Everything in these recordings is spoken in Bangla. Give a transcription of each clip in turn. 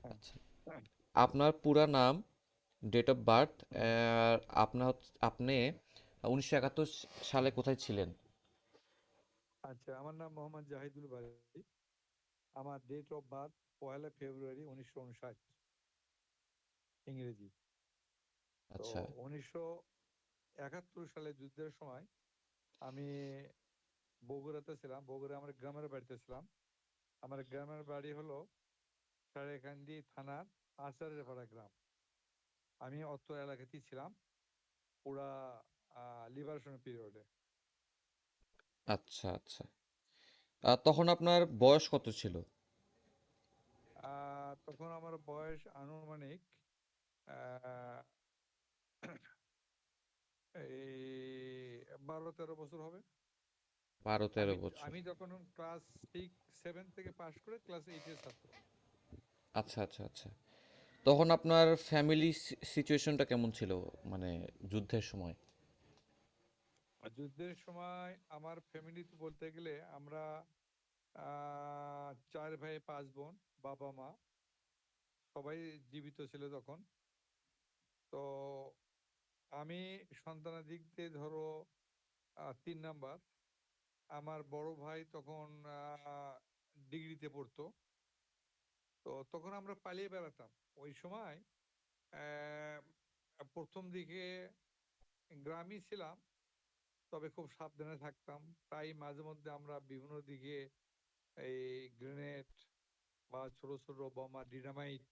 হ্যাঁ। আচ্ছা, আপনার পুরা নাম, ডেট অফ বার্থ, হুম। আপনি 1971 সালে কোথায় ছিলেন? আচ্ছা, আমার নাম মোহাম্মদ জাহিদুল বারী। আমার ডেট অফ বার্থ 1লা ফেব্রুয়ারি 1959, ইংরেজি। তো আচ্ছা। 1971 সালে যুদ্ধের সময় আমি বগুড়াতে ছিলাম। বগুড়া আমার গ্রামের বাড়িতে ছিলাম। আমার গ্রামের বাড়ি হলো সারেকান্দি থানার আচারের পাড়া গ্রাম। আমি অত্র এলাকাতেই ছিলাম পুরা লিবারেশন পিরিয়ডে। আচ্ছা আচ্ছা। তখন আপনার বয়স কত ছিল? তখন আমার বয়স আনুমানিক আহ, এই 12-13 বছর হবে। 12-13 বছর। আমি তখন ক্লাস 6-7 থেকে পাশ করে ক্লাস 8-এর ছাত্র। আচ্ছা আচ্ছা আচ্ছা। তখন আপনার ফ্যামিলি সিচুয়েশনটা কেমন ছিল, মানে যুদ্ধের সময়? আর যুদ্ধের সময় আমার ফ্যামিলিতে বলতে গেলে আমরা 4 ভাই 5 বোন, বাবা মা সবাই জীবিত ছিল তখন। তো আমি সন্তানের দিক দিয়ে ধরো 3 নাম্বার। আমার বড় ভাই তখন ডিগ্রিতে পড়তো। তো তখন আমরা পালিয়ে বেড়াতাম ওই সময়। আহ, প্রথম দিকে গ্রামই ছিলাম, তবে খুব সাবধানে থাকতাম। প্রায় মাঝে মধ্যে আমরা বিভিন্ন দিকে এই গ্রেনেড বা ছোট ছোট বোমা, ডিনামাইট,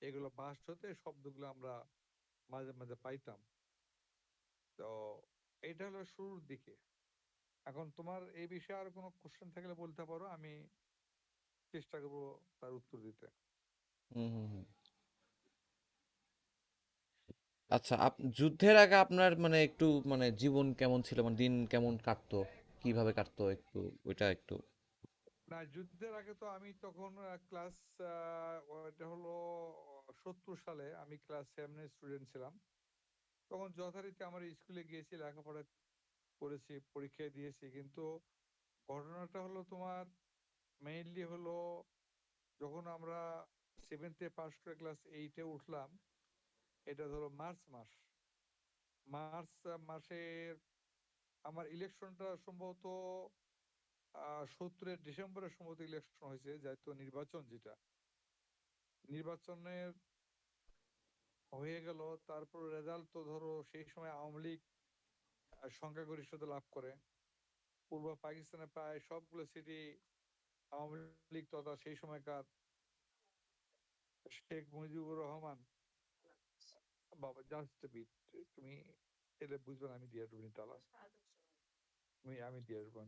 এগুলো বাস্ট হতে শব্দগুলো আমরা মাঝে মাঝে পাইতাম। তো এটা হলো শুরুর দিকে। এখন তোমার এই বিষয়ে আর কোনো কোশ্চেন থাকলে বলতে পারো, আমি চেষ্টা করবো তার উত্তর দিতে। হুম হুম হুম। আচ্ছা, যুদ্ধের আগে আপনার মানে একটু মানে জীবন কেমন ছিল, মানে দিন কেমন কাটতো, কিভাবে কাটতো একটু, ওইটা একটু। না, যুদ্ধের আগে তো আমি তখন ক্লাস, এটা হলো 70 সালে আমি ক্লাস 7-এর স্টুডেন্ট ছিলাম। তখন যথারীতি আমার স্কুলে গিয়েছি, লেখাপড়া করেছি, পরীক্ষা দিয়েছি। কিন্তু ঘটনাটা হলো তোমার মেইনলি হলো যখন আমরা 7-এ পাশ করে ক্লাস 8-এ উঠলাম, এটা ধরো মার্চ মাস। মার্চ মাসের আমার ইলেকশনটা সম্ভবত 70-এর ডিসেম্বরে সম্ভবত ইলেকশন হয়েছে, যাইতো নির্বাচন যেটা, নির্বাচনের হয়ে গেল। তারপর রেজাল্ট তো ধরো সেই সময় আওয়ামী লীগ সংখ্যাগরিষ্ঠতা লাভ করে। পূর্ব পাকিস্তানে প্রায় সবগুলো সিটি আওয়ামী লীগ তথা সেই সময়কার শেখ মুজিবুর রহমান। বাবা জাস্ট বিট, তুমি এলে বুঝবে না, আমি দিয়ে আসবো তালা, আমি দিয়ে আসবো।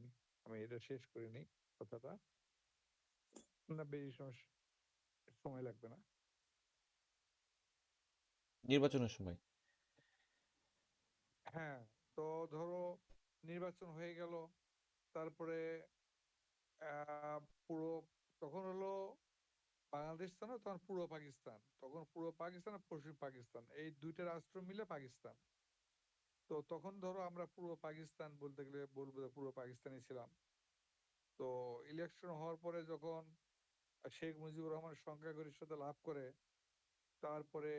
আমি এটা শেষ করে নিই কথাটা, না বেশি সময় সময় লাগবে না। নির্বাচনের সময়। হ্যাঁ। তো ধরো নির্বাচন হয়ে গেল। তারপরে আহ পুরো তখন হলো বাংলাদেশ ছিল না, তখন পূর্ব পাকিস্তান। তখন পূর্ব পাকিস্তান আর পশ্চিম পাকিস্তান এই দুইটা রাষ্ট্র মিলে পাকিস্তান। তো তখন ধরো আমরা পূর্ব পাকিস্তান বলতে গেলে বলবো যে পূর্ব পাকিস্তানি ছিলাম। তো ইলেকশন হওয়ার পরে যখন শেখ মুজিবুর রহমান সংখ্যাগরিষ্ঠতা লাভ করে, তারপরে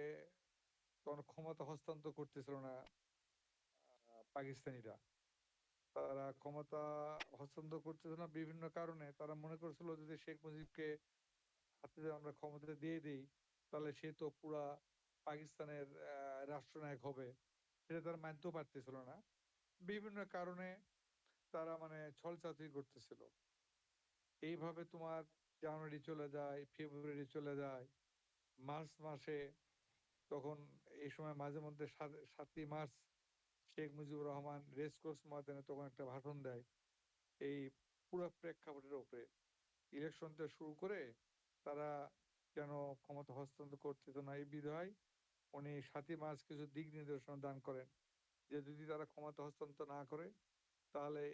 তখন ক্ষমতা হস্তান্তর করতেছিল না পাকিস্তানিরা। তারা ক্ষমতা হস্তান্তর করতেছিল না বিভিন্ন কারণে। তারা মনে করছিল যদি শেখ মুজিবকে হাতে যদি আমরা ক্ষমতা দিয়ে দিই, তাহলে সে তো পুরা পাকিস্তানের রাষ্ট্রনায়ক হবে। সেটা তারা মানতেও পারতেছিল না বিভিন্ন কারণে। তারা মানে ছলচাতুরি করতেছিল। এইভাবে তোমার জানুয়ারি চলে যায়, ফেব্রুয়ারি চলে যায়, মার্চ মাসে তখন এই সময় মাঝে মধ্যে 7ই মার্চ শেখ মুজিবুর রহমান রেসকোর্স ময়দানে তখন একটা ভাষণ দেয় এই পুরো প্রেক্ষাপটের উপরে। ইলেকশনটা শুরু করে তারা কেন ক্ষমতা হস্তান্তর করতেছে না এই বিধায় উনি 7ই মার্চ কিছু দিক নির্দেশনা দান করেন যে যদি তারা ক্ষমতা হস্তান্তর না করে, তাহলে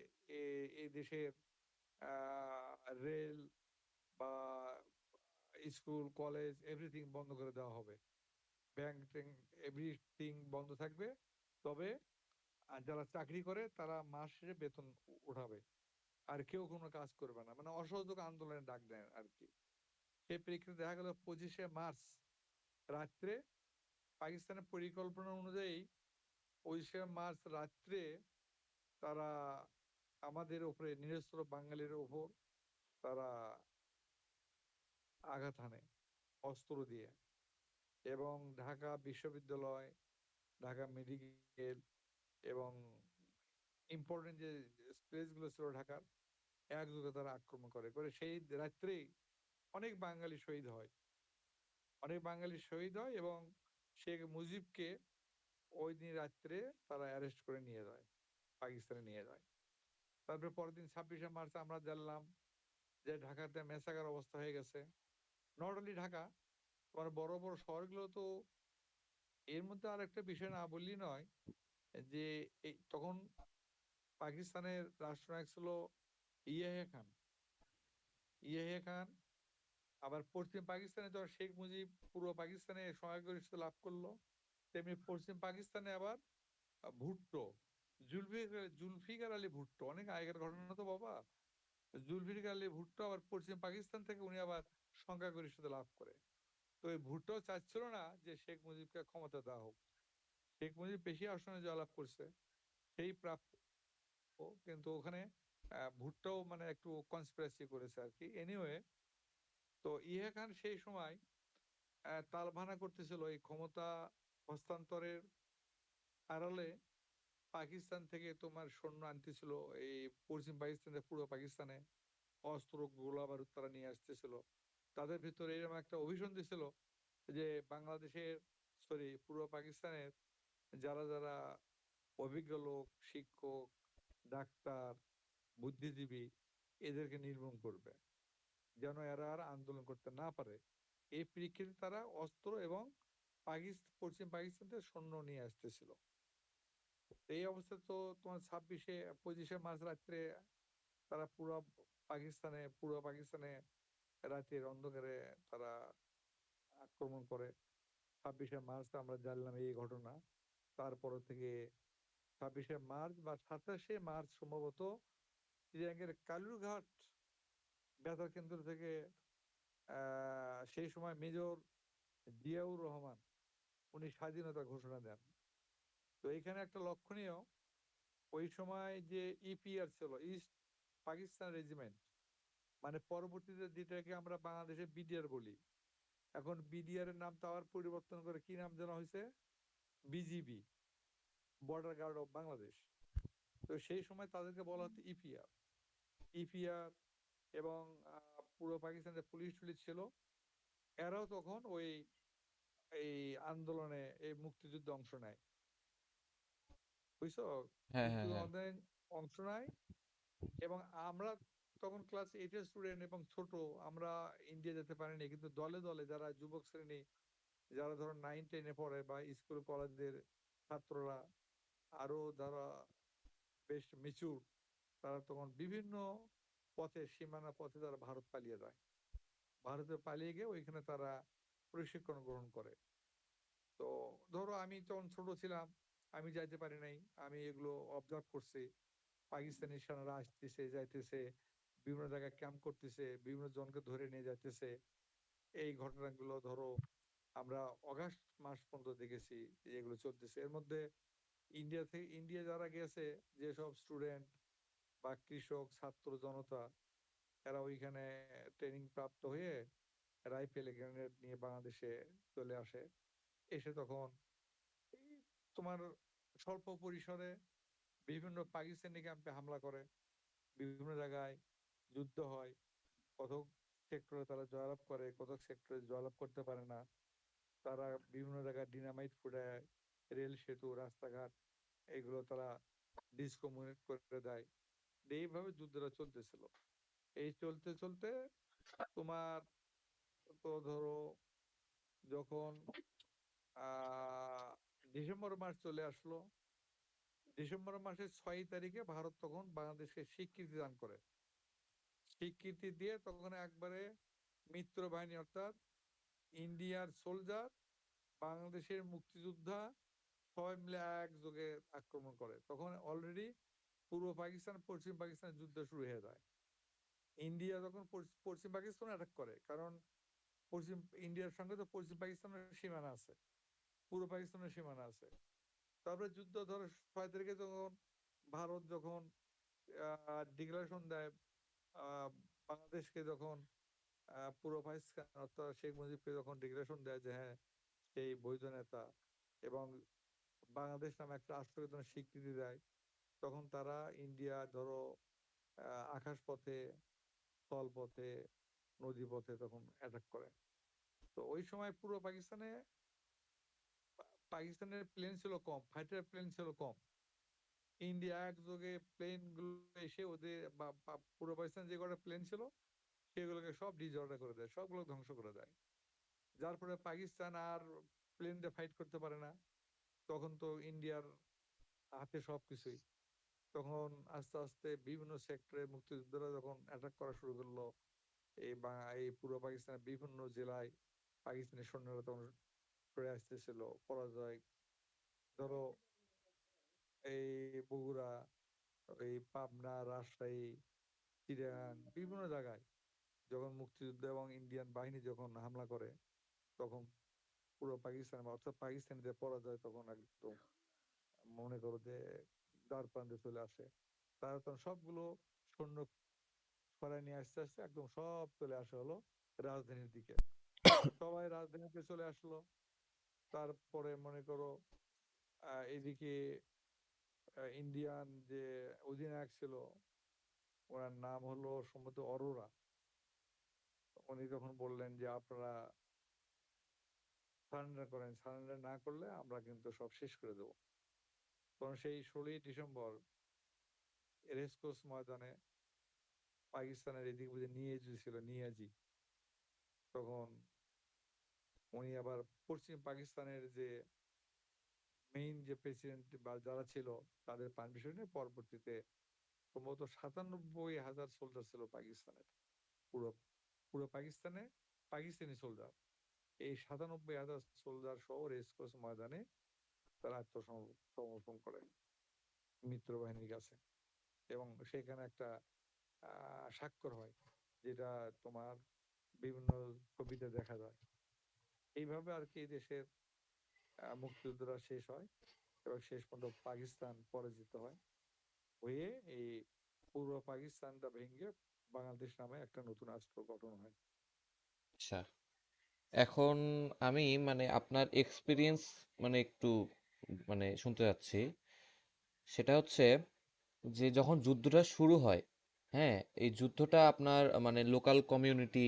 এই দেশের রেল বা স্কুল কলেজ এভরিথিং বন্ধ করে দেওয়া হবে, ব্যাংক ট্যাঙ্ক এভরিথিং বন্ধ থাকবে। তবে যারা চাকরি করে তারা মাস শেষে বেতন উঠাবে, আর কেউ কোনো কাজ করবে না, মানে অসহযোগ আন্দোলনের ডাক দেন আর কি। সেই প্রেক্ষিতে দেখা গেল 25শে মার্চ রাত্রে পাকিস্তানের পরিকল্পনা অনুযায়ী 25শে মার্চ রাত্রে তারা আমাদের উপরে, নিরস্ত্র বাঙালির উপর তারা আঘাত হানে অস্ত্র দিয়ে। এবং ঢাকা বিশ্ববিদ্যালয়, ঢাকা মেডিকেল এবং ইম্পর্টেন্ট যে প্লেস গুলো ছিল ঢাকার, একযোগে তারা আক্রমণ করে করে সেই রাত্রেই অনেক বাঙালি শহীদ হয়, অনেক বাঙালি শহীদ হয়। এবং শেখ মুজিবকে ওই দিন রাত্রে তারা অ্যারেস্ট করে নিয়ে যায়, পাকিস্তানে নিয়ে যায়। তারপরে পরের দিন 26শে মার্চ আমরা জানলাম যে ঢাকাতে মেসাকার অবস্থা হয়ে গেছে। নট অনলি ঢাকা, তোমার বড় বড় শহরগুলো তো। এর মধ্যে আর একটা বিষয় না বললি নয়, যে এই তখন পাকিস্তানের রাষ্ট্রনায়ক ছিল ইয়াহিয়া খান। ইয়াহিয়া খান আবার পশ্চিম পাকিস্তানে তো শেখ মুজিব পূর্ব পাকিস্তানে সংখ্যাগরিষ্ঠতা লাভ করলো, তেমনি পশ্চিম পাকিস্তানে আবার ভুট্টো, জুলফিকার আলী ভুট্টো, অনেক আগের ঘটনা তো বাবা। জুলফিকার আলী ভুট্টো আবার পশ্চিম পাকিস্তান থেকে উনি আবার সংখ্যাগরিষ্ঠতা লাভ করে। তো এই ভুট্টো চাচ্ছিল না যে শেখ মুজিবকে ক্ষমতা দেওয়া হোক। শেখ মুজিব বেশি আসনে জয়লাভ করছে, সেই প্রাপ্য। কিন্তু ওখানে ভুট্টাও মানে একটু কনস্পিরেসি করেছে আর কি। এনিওয়ে, তো ইহা খান সেই সময় তালবাহানা করতেছিল এই ক্ষমতা হস্তান্তরের আড়ালে। পাকিস্তান থেকে তোমার সৈন্য আনতেছিল, এই পশ্চিম পাকিস্তান থেকে পূর্ব পাকিস্তানে অস্ত্র গোলা বারুদ তারা নিয়ে আসতেছিল। তাদের ভিতরে এরকম একটা অভিসন্ধি ছিল যে বাংলাদেশের, সরি পূর্ব পাকিস্তানের যারা যারা অভিজ্ঞ লোক, শিক্ষক, ডাক্তার, বুদ্ধিজীবী, এদেরকে নির্মূল করবে, যেন এরা আর আন্দোলন করতে না পারে। এই প্রেক্ষিতে তারা অস্ত্র এবং পশ্চিম পাকিস্তান থেকে সৈন্য নিয়ে আসতেছিল। এই অবস্থা তো তোমার 25শে মার্চ রাত্রে তারা পুরো পূর্ব পাকিস্তানে রাতের অন্ধকারে তারা আক্রমণ করে। 26শে মার্চ আমরা জানলাম এই ঘটনা। তারপর থেকে 26শে মার্চ বা 27শে মার্চ সম্ভবত চিটাগাংয়ের কালুরঘাট বেতার কেন্দ্র থেকে সেই সময় মেজর জিয়াউর রহমান উনি স্বাধীনতা ঘোষণা দেন। তো এখানে একটা লক্ষণীয়, ওই সময় যে ইপিআর ছিল, ইস্ট পাকিস্তান রেজিমেন্ট, মানে পরবর্তীতে যেটাকে আমরা বাংলাদেশে বিডিআর বলি, এখন বিডিআর এর নাম তো আবার পরিবর্তন করে কি নাম যেন হয়েছে, BGB, border guard of Bangladesh. তো সেই সময় তাদেরকে বলা হতো ইপিআর। ইপিআর এবং পূর্ব পাকিস্তানের পুলিশ টুলিশ ছিল, এরাও তখন ওই এই আন্দোলনে, এই মুক্তিযুদ্ধে অংশ নেয়, বুঝছো? হ্যাঁ, হ্যাঁ, মুক্তিযুদ্ধে হ্যাঁ। অংশ নেয়। এবং আমরা তখন ক্লাস 8-এর স্টুডেন্ট এবং ছোট, আমরা ইন্ডিয়া যেতে পারিনি, কিন্তু দলে দলে যারা যুবক শ্রেণী, যারা ধরো 9-10-এ পড়ে বা স্কুল কলেজের ছাত্ররা, আরো যারা বেশ মেচুর, তারা তখন বিভিন্ন পথে, সীমানা পথে তারা ভারত পালিয়ে যায়। ভারতে পালিয়ে গিয়ে ওইখানে তারা প্রশিক্ষণ গ্রহণ করে। তো ধরো আমি তখন ছোট ছিলাম, আমি যাইতে পারি নাই, আমি এগুলো অবজার্ভ করছি। পাকিস্তানি সেনারা আসতেছে যাইতেছে, বিভিন্ন জায়গায় ক্যাম্প করতেছে, বিভিন্ন জনকে ধরে নিয়ে যাইতেছে। এই ঘটনাগুলো ধরো আমরা অগাস্ট মাস পর্যন্ত দেখেছি যে এগুলো চলতেছে। এর মধ্যে ইন্ডিয়া যারা গেছে, যেসব স্টুডেন্ট বা কৃষক, ছাত্র জনতা, এরা ওইখানে ট্রেনিং প্রাপ্ত হয়ে রাইফেল গ্রেনেড নিয়ে বাংলাদেশে চলে আসে। এসে তখন এই তোমার স্বল্প পরিসরে বিভিন্ন পাকিস্তানি ক্যাম্পে হামলা করে, বিভিন্ন জায়গায় যুদ্ধ হয়। কতক সেক্টরে তারা জয়লাভ করে, কতক সেক্টরে জয়লাভ করতে পারে না। তারা বিভিন্ন জায়গায় ডিনামাইট ফুটায়, রেল সেতু, রাস্তাঘাট, এগুলো তারা ডিসকমিউনিকেট করে দেয়। এইভাবে যুদ্ধটা চলতেছিল। এই চলতে চলতে তোমার, তো ধরো যখন আহ ডিসেম্বর মাস চলে আসলো, ডিসেম্বর মাসের 6 তারিখে ভারত তখন বাংলাদেশকে স্বীকৃতি দান করে। স্বীকৃতি দিয়ে তখন একবারে মিত্র বাহিনী, অর্থাৎ ইন্ডিয়ার সোলজার, বাংলাদেশের মুক্তিযোদ্ধা, সবাই মিলে একযোগে আক্রমণ করে। তখন অলরেডি পূর্ব পাকিস্তান পশ্চিম পাকিস্তানের যুদ্ধ শুরু হয়ে যায়। ইন্ডিয়া তখন পশ্চিম পাকিস্তান অ্যাটাক করে, কারণ পশ্চিম ইন্ডিয়ার সঙ্গে তো পশ্চিম পাকিস্তানের সীমানা আছে, পূর্ব পাকিস্তানের সীমানা আছে। তারপরে যুদ্ধ ধরো 6 তারিখে যখন ভারত যখন ডিক্লারেশন দেয়, আহ, বাংলাদেশকে যখন পূর্ব পাকিস্তান অর্থাৎ শেখ মুজিবকে যখন ডিক্লারেশন দেয় যে হ্যাঁ সেই বৈধ নেতা, এবং বাংলাদেশ নামে একটা রাষ্ট্রকে যখন স্বীকৃতি দেয়, তখন তারা ইন্ডিয়া ধরো আকাশ পথে, স্থল পথে, নদী পথে তখন অ্যাটাক করে। তো ওই সময় পুরো পাকিস্তানে পাকিস্তানের প্লেন ছিল কম, ফাইটার প্লেন ছিল কম। ইন্ডিয়া একযোগে প্লেন গুলো এসে ওদের পুরো পাকিস্তান যে কটা প্লেন ছিল সেগুলোকে সব ডিজর্ডার করে দেয়, সবগুলো ধ্বংস করে দেয়। যার ফলে পাকিস্তান আর প্লেন দিয়ে ফাইট করতে পারে না। তখন তো ইন্ডিয়ার হাতে সবকিছুই। তখন আস্তে আস্তে বিভিন্ন সেক্টরে মুক্তিযোদ্ধারা যখন অ্যাটাক করা শুরু করলো, এই পূর্ব পাকিস্তানের বিভিন্ন জেলায় পাকিস্তানি সৈন্যরা তখন সরে আসতেছিল পরাজয়। ধরো এই বগুড়া, এই পাবনা, রাজশাহী, চিটাগাং, বিভিন্ন জায়গায় যখন মুক্তিযুদ্ধ এবং ইন্ডিয়ান বাহিনী যখন হামলা করে, তখন পুরো পাকিস্তান অর্থাৎ পাকিস্তানিদের পরাজয় তখন একদম মনে করো যে দ্বার প্রান্তে চলে আসে। তারা তখন সবগুলো সৈন্য সরায় নিয়ে আস্তে আস্তে একদম সব চলে আসে হলো রাজধানীর দিকে। সবাই রাজধানীতে চলে আসলো। তারপরে মনে করো এদিকে ইন্ডিয়ান যে অধিনায়ক ছিল, ওনার নাম হলো সম্ভবত অরোরা। উনি তখন বললেন যে আপনারা সারেন্ডার করেন, সারেন্ডার না করলে আমরা কিন্তু সব শেষ করে দেবো। তখন সেই 16ই ডিসেম্বর রেসকোর্স ময়দানে পাকিস্তানের এদিক বুঝে নিয়াজি ছিল, নিয়াজি, তখন উনি আবার পশ্চিম পাকিস্তানের যে মেইন যে প্রেসিডেন্ট বা যারা ছিল তাদের পারমিশন নিয়ে পরবর্তীতে সম্ভবত 97,000 সোলজার ছিল পাকিস্তানের, পুরো পুরো পাকিস্তানে পাকিস্তানি সোলজার। এই 97,000 সোলজার সহ রেসকোর্স ময়দানে তারা আত্মসমর্পণ করে মিত্র বাহিনীর কাছে। এবং সেখানে একটা স্বাক্ষর হয়, যেটা তোমার বিভিন্ন ছবিতে দেখা যায়। এইভাবে আর কি দেশের মুক্তিযুদ্ধটা শেষ হয় এবং শেষ পর্যন্ত পাকিস্তান পরাজিত হয়, হয়ে এই পূর্ব পাকিস্তানটা ভেঙে বাংলাদেশ নামে একটা নতুন রাষ্ট্র গঠন হয়। আচ্ছা, এখন আমি মানে আপনার এক্সপিরিয়েন্স মানে একটু মানে শুনতে যাচ্ছি। সেটা হচ্ছে যে যখন যুদ্ধটা শুরু হয়, হ্যাঁ, এই যুদ্ধটা আপনার মানে লোকাল কমিউনিটি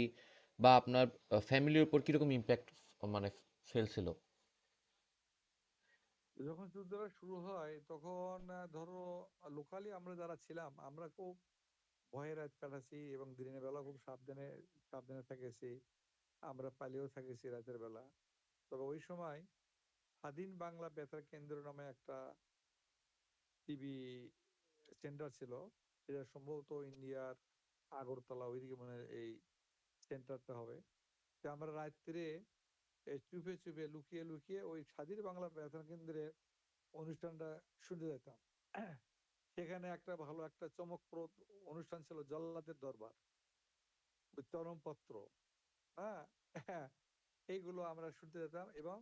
বা আপনার ফ্যামিলির উপর কিরকম ইম্প্যাক্ট মানে ফেলছিল? যখন যুদ্ধটা শুরু হয় তখন ধরো লোকালি আমরা যারা ছিলাম আমরা খুব ভয়ে রাত কাটাচ্ছি এবং দিনের বেলা খুব সাবধানে সাবধানে থেকেছি। আমরা পালিয়েও থেকেছি রাতের বেলা। তবে ওই সময় স্বাধীন বাংলা বেতার কেন্দ্র নামে একটা টিভি সেন্টার ছিল, এটা সম্ভবত ইন্ডিয়ার আগরতলা ওইদিকে মানে এই সেন্টারটা হবে। তো আমরা রাত্রে চুপে চুপে লুকিয়ে লুকিয়ে ওই স্বাধীন বাংলা বেতার কেন্দ্রের অনুষ্ঠানটা শুনতে যেতাম। সেখানে একটা ভালো একটা চমকপ্রদ অনুষ্ঠান ছিল জল্লাদের দরবার, ওই চরমপত্র, হ্যাঁ, হ্যাঁ, এইগুলো আমরা শুনতে যেতাম। এবং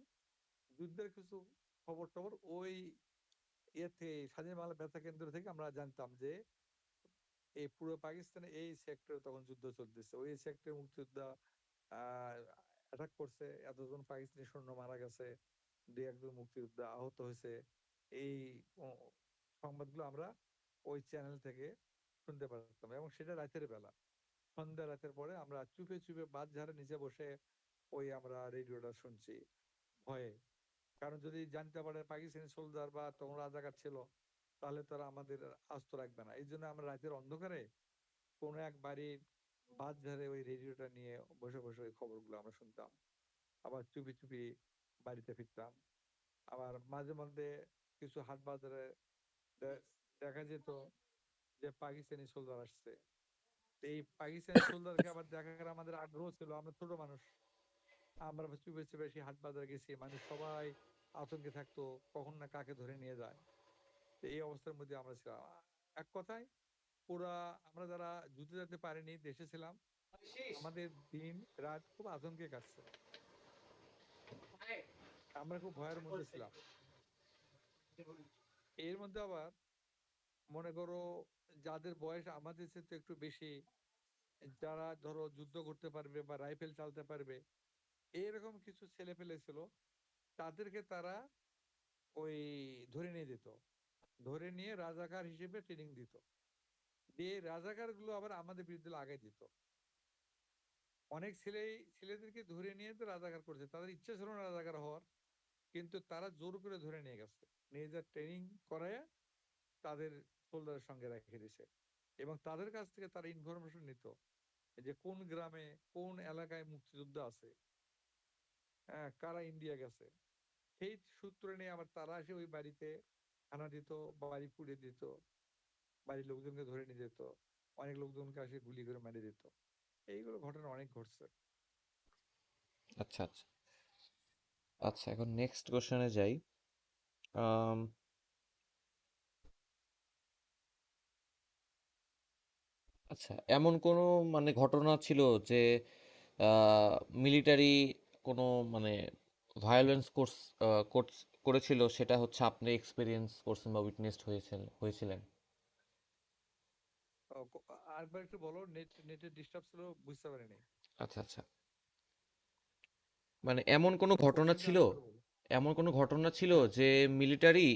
যুদ্ধের কিছু খবর টবর ওই ইয়েতে স্বাধীন বাংলা বেতার কেন্দ্র থেকে আমরা জানতাম যে এই পুরো পাকিস্তানে এই সেক্টরে তখন যুদ্ধ চলতেছে, ওই সেক্টরে মুক্তিযোদ্ধা আহ অ্যাটাক করছে, এতজন পাকিস্তানি সৈন্য মারা গেছে, 2-1 জন মুক্তিযোদ্ধা আহত হয়েছে। এই সংবাদগুলো আমরা ওই চ্যানেল থেকে শুনতে পারতাম, এবং সেটা রাতের বেলা। সন্ধ্যা রাতের পরে আমরা চুপে চুপে বাদ ঝাড়ে নিচে বসে ওই আমরা রেডিওটা শুনছি ভয়ে। কারণ যদি জানতে পারে পাকিস্তানি সোলজার বা তখন রাজাকার ছিল, তাহলে তারা আমাদের আস্ত রাখবে না। এই জন্য আমরা রাতের অন্ধকারে কোনো এক বাড়ির বাদ ধারে ওই রেডিওটা নিয়ে বসে বসে ওই খবরগুলো আমরা শুনতাম। আবার চুপি চুপি বাড়িতে ফিরতাম। আবার মাঝে মধ্যে কিছু হাট বাজারে দে- দেখা যেত যে পাকিস্তানি সোলজার আসছে। তো এই পাকিস্তানি সোলজারকে আবার দেখার আমাদের আগ্রহ ছিল, আমরা ছোট মানুষ। আমরা আবার চুপে চুপে সেই হাট বাজারে গেছি, মানুষ সবাই আতঙ্কে থাকতো কখন না কাকে ধরে নিয়ে যায়। তো এই অবস্থার মধ্যে আমরা ছিলাম। এক কথায় পুরা আমরা যারা যুদ্ধে যেতে পারিনি দেশে ছিলাম, আমাদের দিন রাত খুব আতঙ্কে কাটছে, আমরা খুব ভয়ের মধ্যে ছিলাম। এর মধ্যে আবার মনে করো যাদের বয়স আমাদের চেয়ে একটু বেশি, যারা ধরো যুদ্ধ করতে পারবে বা রাইফেল চালাতে পারবে, এরকম কিছু ছেলে পেলে ছিল, তাদেরকে তারা ওই ধরে নিয়ে যেত, ধরে নিয়ে রাজাকার হিসেবে ট্রেনিং দিত, দিয়ে রাজাকার গুলো আবার আমাদের বিরুদ্ধে লাগাই দিত। অনেক ছেলেদেরকে ধরে নিয়ে তো রাজাকার করছে, তাদের ইচ্ছা ছিল না রাজাকার হওয়ার, কিন্তু তারা জোর করে ধরে নিয়ে গেছে, নিয়ে যা ট্রেনিং করায় তাদের সোলজারের সঙ্গে রেখে দিছে। এবং তাদের কাছ থেকে তারা ইনফরমেশন নিত যে কোন গ্রামে কোন এলাকায় মুক্তিযুদ্ধ আছে, হ্যাঁ, কারা ইন্ডিয়া গেছে। সেই সূত্র নিয়ে আবার তারা এসে ওই বাড়িতে হানা দিত, বাড়ি পুড়িয়ে দিত, বাড়ির লোকজনকে ধরে নিয়ে যেত, অনেক লোকজনকে এসে গুলি করে মেরে দিত। এইগুলো ঘটনা অনেক ঘটছে। আচ্ছা আচ্ছা। আচ্ছা, এখন নেক্সট কোশ্চেনে যাই। আম, আচ্ছা, এমন কোনো মানে ঘটনা ছিল যে মিলিটারি কোনো মানে ভায়োলেন্স করেছিল, সেটা হচ্ছে আপনি এক্সপিরিয়েন্স করছেন বা হয়েছিলেন? আরেকবার একটু বলো, নেটের ডিস্টার্ব ছিল, বুঝতে পারিনি। আচ্ছা আচ্ছা। মানে এমন কোনো ঘটনা কোশ্চেনটা ছিল, আরেকবার বলো। এমন কোনো ঘটনা ছিল হ্যাঁ, যে মিলিটারি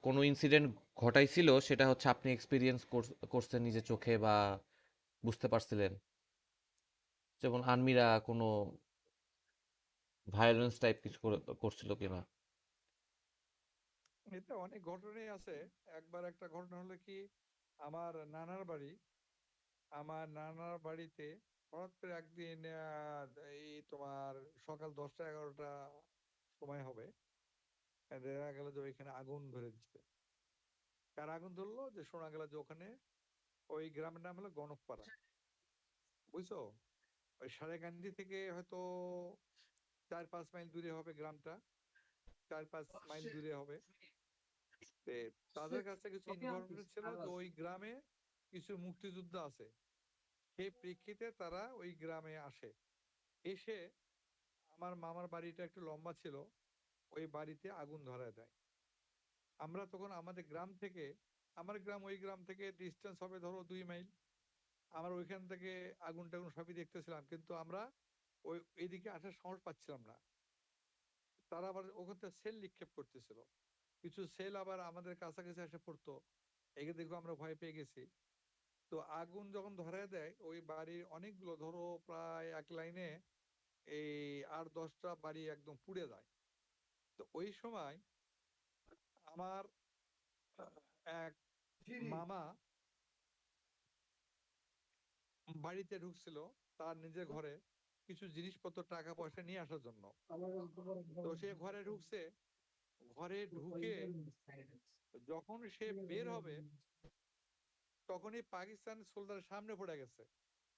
কোনো ইনসিডেন্ট ঘটাইছিল, সেটা হচ্ছে আপনি এক্সপিরিয়েন্স করছেন নিজে চোখে বা বুঝতে পারছিলেন, যেমন আর্মিরা কোনো ভায়োলেন্স টাইপ কিছু করছিল কিনা? এটা অনেক ঘটনাই আছে। একবার একটা ঘটনা হলো কি, আমার নানার বাড়ি, আমার নানার বাড়িতে হঠাৎ করে একদিন এই তোমার সকাল 10টা 11টা সময় হবে, দেখা গেল যে ওইখানে আগুন ধরে দিচ্ছে। কার আগুন ধরলো, যে শোনা গেল যে ওখানে, ওই গ্রামের নাম হলো গণকপাড়া, বুঝছো? ওই সারেকান্দি থেকে হয়তো 4-5 মাইল দূরে হবে গ্রামটা, 4-5 মাইল দূরে হবে। তে তাদের কাছে কিছু ইনফরমেশন ছিল যে ওই গ্রামে কিছু মুক্তিযুদ্ধ আছে, সেই প্রেক্ষিতে তারা ওই গ্রামে আসে। এসে আমার মামার বাড়িটা একটু লম্বা ছিল, ওই বাড়িতে আগুন ধরায় দেয়। আমরা তখন আমাদের গ্রাম থেকে, আমার গ্রাম ওই গ্রাম থেকে ডিস্টেন্স হবে ধরো 2 মাইল, আমরা ওইখান থেকে আগুন টাগুন সবই দেখতেছিলাম, কিন্তু আমরা ওই এইদিকে আসার সাহস পাচ্ছিলাম না। তারা আবার ওখান থেকে সেল নিক্ষেপ করতেছিল, কিছু সেল আবার আমাদের কাছাকাছি এসে পড়তো, একে দেখো আমরা ভয় পেয়ে গেছি। তো আগুন যখন ধরায় দেয় ওই বাড়ির অনেকগুলো, ধরো প্রায় এক লাইনে এই 8-10টা বাড়ি একদম পুড়ে যায়। তো ওই সময় আমার এক মামা বাড়িতে ঢুকছিল, তার নিজের ঘরে কিছু জিনিসপত্র টাকা পয়সা নিয়ে আসার জন্য। তো সে ঘরে ঢুকছে, ঘরে ঢুকে যখন সে বের হবে, তখনই পাকিস্তান সোলজার সামনে পড়ে গেছে।